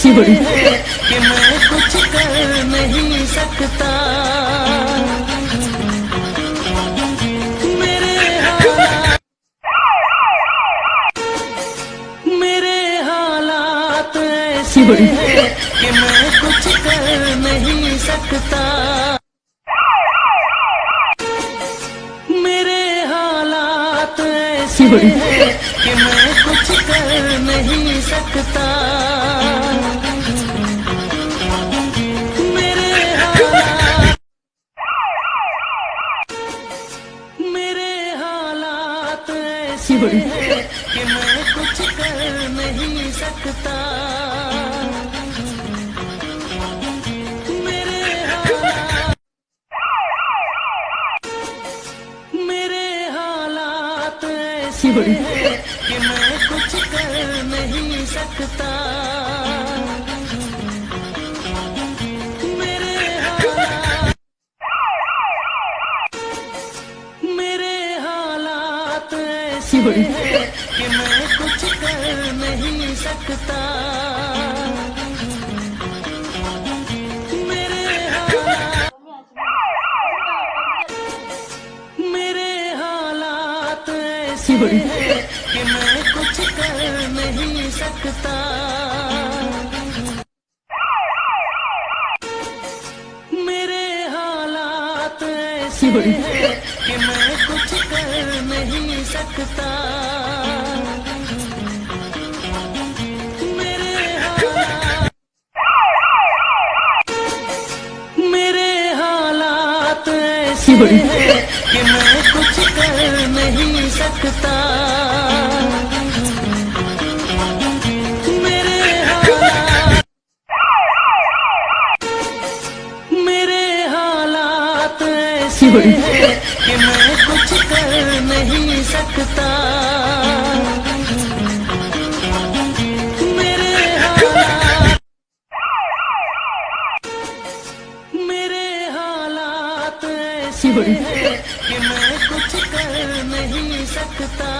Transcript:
हैं कि मैं कुछ कर नहीं सकता। मेरे हालात ऐसे हैं कि मैं कुछ कर नहीं सकता। मेरे हालात ऐसे हैं कि मैं कुछ कर नहीं सकता। मेरे हालात ऐसे हैं कि मैं कुछ कर नहीं सकता। मेरे हालात ऐसे हैं कि मैं कुछ कर नहीं सकता। मेरे हालात ऐसे हैं कि मैं कुछ कर नहीं सकता। मेरे हालात ऐसे हैं कि मैं कुछ कर नहीं सकता। मेरे हालात ऐसे हैं कि मैं कुछ कर नहीं सकता। मेरे हालात ऐसे हैं कि मैं कुछ कर नहीं सकता। मेरे हालात ऐसे हैं कि मैं कुछ कर नहीं सकता। मेरे हालात ऐसे हैं कि मैं कुछ कर नहीं सकता।